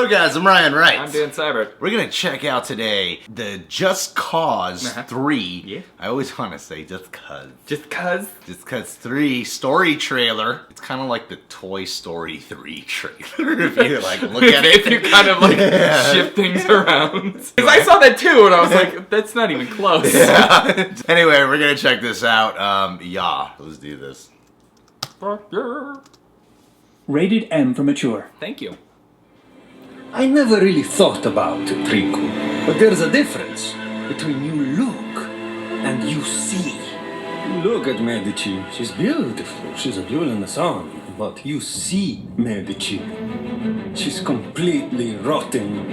Hello guys, I'm Ryan Wright. I'm Dan Seibert. We're gonna check out today the Just Cause 3. Yeah. I always want to say Just Cause. Just Cause 3 story trailer. It's kind of like the Toy Story 3 trailer if you like look at it. If you kind of like shift things around. Because I saw that too and I was like, that's not even close. Yeah. Anyway, we're gonna check this out. Yeah, let's do this. Rated M for mature. Thank you. I never really thought about Trico, but there's a difference between you look and you see. Look at Medici. She's beautiful. She's a jewel in the sun. But you see Medici. She's completely rotten.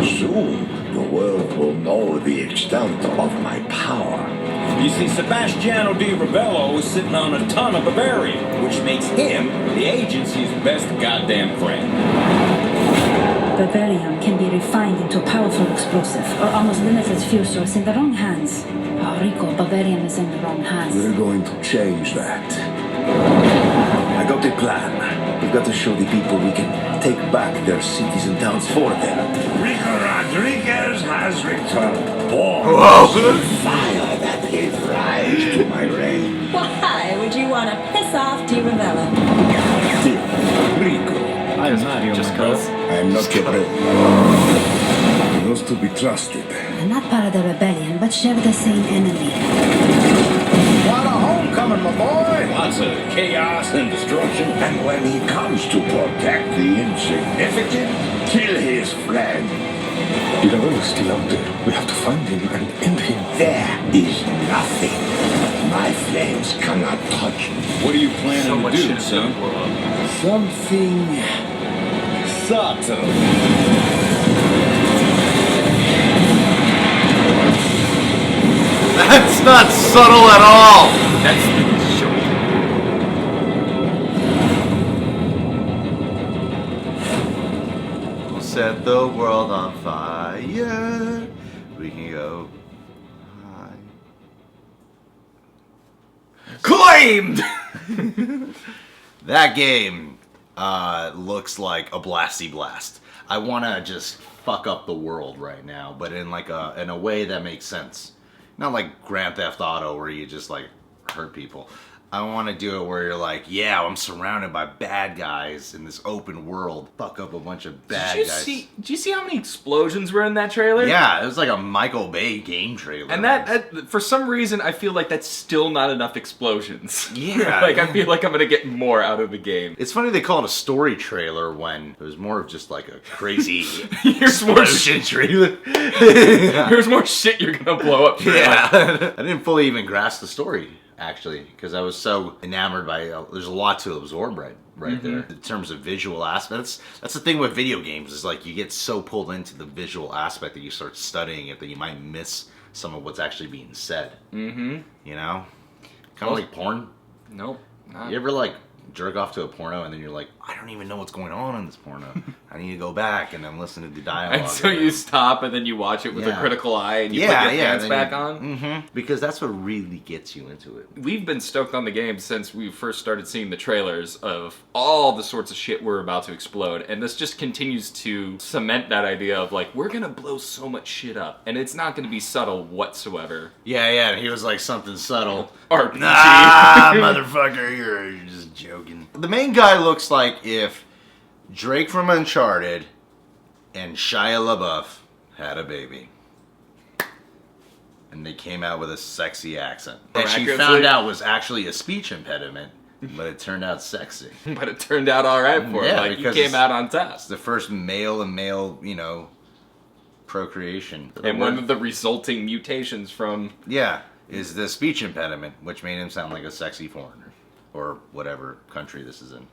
Soon, the world will know the extent of my power. You see, Sebastiano Di Rebello is sitting on a ton of Bavarian, which makes him the agency's best goddamn friend. Bavarium can be refined into a powerful explosive or almost limitless fuel source in the wrong hands. Oh, Rico, Bavarium is in the wrong hands. We're going to change that. I got a plan. We've got to show the people we can take back their cities and towns for them. Rico Rodriguez has returned. Born the fire that gave rise to my reign. Why would you want to piss off Di Rebello? Rico. I am Mario, Just my bro. Cause. I am not your brother. He was to be trusted. They're not part of the rebellion, but share the same enemy. What a homecoming, my boy! Lots of chaos and destruction. And when he comes to protect the insignificant, kill his friend. The rebel is still out there. We have to find him and end him. There is nothing my flames cannot touch. What are you So planning much to shit do, is gonna son? blow up. Something subtle. That's not subtle at all. That's show. We'll set the world on fire. We can go high. Claimed! That game looks like a blasty blast. I want to just fuck up the world right now, but in like in a way that makes sense. Not like Grand Theft Auto where you just like hurt people. I want to do it where you're like, yeah, I'm surrounded by bad guys in this open world. Fuck up a bunch of bad guys. Did you see how many explosions were in that trailer? Yeah, it was like a Michael Bay game trailer. And that for some reason, I feel like that's still not enough explosions. Yeah. Like, I feel like I'm gonna get more out of the game. It's funny they call it a story trailer when it was more of just like a crazy Here's more explosion trailer. There's more shit you're gonna blow up. Yeah. I didn't fully even grasp the story, actually, because I was so enamored by there's a lot to absorb right there in terms of visual aspects. That's the thing with video games is like you get so pulled into the visual aspect that you start studying it that you might miss some of what's actually being said. You know, kind of like porn. Nope. Not. You ever like jerk off to a porno and then you're like, I don't even know what's going on in this porno. I need to go back and then listen to the dialogue. And so you stop and then you watch it with a critical eye and you put your pants back on? Because that's what really gets you into it. We've been stoked on the game since we first started seeing the trailers of all the sorts of shit we're about to explode. And this just continues to cement that idea of like, we're gonna blow so much shit up. And it's not gonna be subtle whatsoever. Yeah, and he was like something subtle. RPG. Nah, motherfucker, you're just joking. The main guy looks like if Drake from Uncharted and Shia LaBeouf had a baby. And they came out with a sexy accent. That she found out was actually a speech impediment, but it turned out sexy. But it turned out alright for him. Like, he came out on top. It's the first male, you know, procreation. And one of the resulting mutations from... Yeah, is the speech impediment, which made him sound like a sexy foreigner. Or whatever country this is in.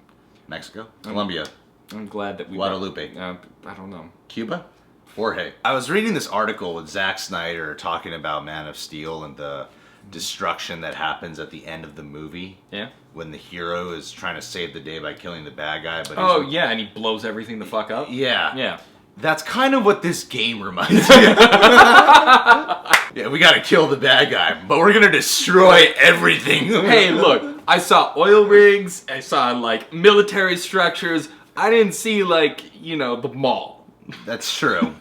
Mexico? Colombia? I'm glad that we... Guadalupe? I don't know. Cuba? Jorge. I was reading this article with Zack Snyder talking about Man of Steel and the destruction that happens at the end of the movie. Yeah? When the hero is trying to save the day by killing the bad guy. But yeah, and he blows everything the fuck up? Yeah. Yeah. That's kind of what this game reminds me of. Yeah, we gotta kill the bad guy, but we're gonna destroy everything. Hey, look, I saw oil rigs, I saw, like, military structures, I didn't see, like, you know, the mall. That's true.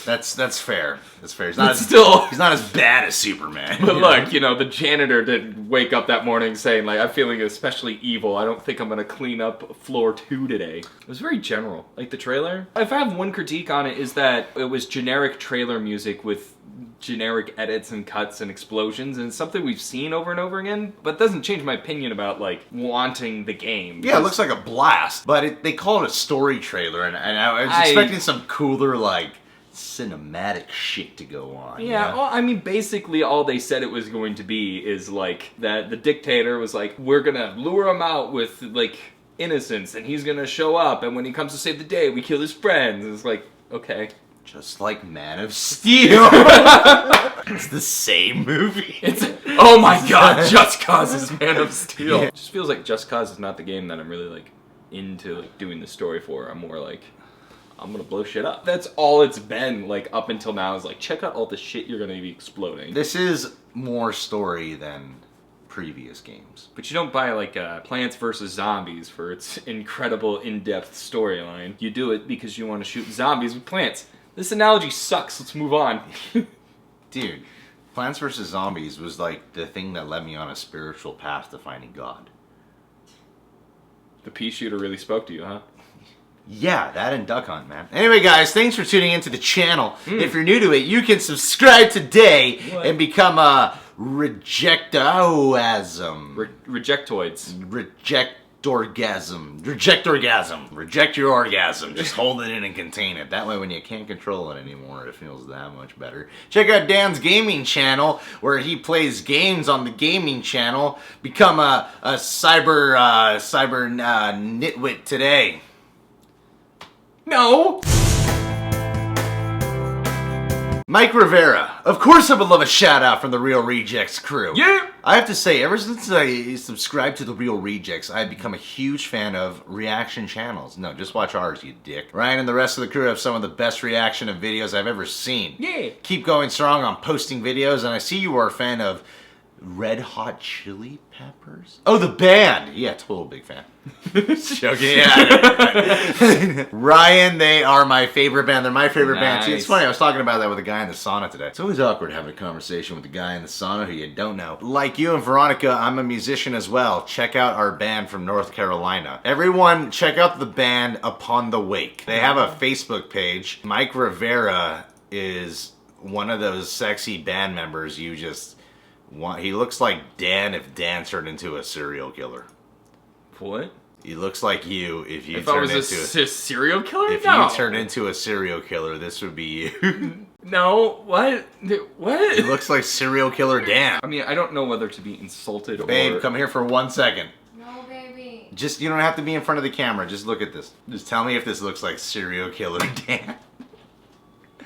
That's fair. That's fair. He's But not still- he's not as bad as Superman. But look, you know, the janitor didn't wake up that morning saying, like, I'm feeling especially evil. I don't think I'm gonna clean up floor 2 today. It was very general. Like, the trailer. If I have one critique on it, is that it was generic trailer music with generic edits and cuts and explosions, and it's something we've seen over and over again, but it doesn't change my opinion about, like, wanting the game. Yeah, it looks like a blast, but they call it a story trailer, and I was expecting some cooler, like, cinematic shit to go on. Yeah, well, I mean, basically all they said it was going to be is, like, that the dictator was like, we're gonna lure him out with, like, innocence, and he's gonna show up, and when he comes to save the day, we kill his friends. It's like, okay. Just like Man of Steel. It's the same movie. It's, oh my god, Just Cause is Man of Steel. Yeah. It just feels like Just Cause is not the game that I'm really, like, into, like, doing the story for. I'm more like, I'm gonna blow shit up. That's all it's been, like, up until now, is like, check out all the shit you're gonna be exploding. This is more story than previous games. But you don't buy, like, Plants vs. Zombies for its incredible in-depth storyline. You do it because you want to shoot zombies with plants. This analogy sucks, let's move on. Dude, Plants vs. Zombies was, like, the thing that led me on a spiritual path to finding God. The pea shooter really spoke to you, huh? Yeah, that and Duck Hunt, man. Anyway, guys, thanks for tuning into the channel. If you're new to it, you can subscribe today and become a rejectoism. Rejectoids. Rejectorgasm. Rejectorgasm. Reject your orgasm. Just hold it in and contain it. That way, when you can't control it anymore, it feels that much better. Check out Dan's gaming channel, where he plays games on the gaming channel. Become a cyber nitwit today. No! Mike Rivera. Of course I would love a shout out from the Real Rejects crew. Yeah! I have to say, ever since I subscribed to the Real Rejects, I've become a huge fan of reaction channels. No, just watch ours, you dick. Ryan and the rest of the crew have some of the best reaction of videos I've ever seen. Yeah! Keep going strong on posting videos, and I see you are a fan of Red Hot Chili Peppers? Oh, the band! Yeah, total big fan. Joking, yeah. Ryan, they are my favorite band. They're my favorite band too. It's funny, I was talking about that with a guy in the sauna today. It's always awkward having a conversation with a guy in the sauna who you don't know. Like you and Veronica, I'm a musician as well. Check out our band from North Carolina. Everyone, check out the band Upon the Wake. They have a Facebook page. Mike Rivera is one of those sexy band members you just want. He looks like Dan if Dan turned into a serial killer. What? He looks like you if you If I turned was into a serial killer? If No. you turned into a serial killer, this would be you. No, what? What? He looks like serial killer Dan. I mean, I don't know whether to be insulted or... Babe, come here for 1 second. No, baby. Just, you don't have to be in front of the camera. Just look at this. Just tell me if this looks like serial killer Dan.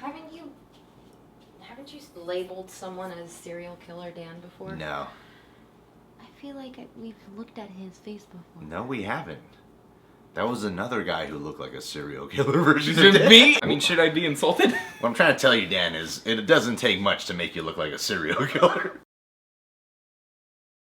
Haven't you labeled someone as serial killer Dan before? No. I feel like we've looked at his face before. No, we haven't. That was another guy who looked like a serial killer version Is of it Dan. me? I mean, should I be insulted? What I'm trying to tell you, Dan, is it doesn't take much to make you look like a serial killer.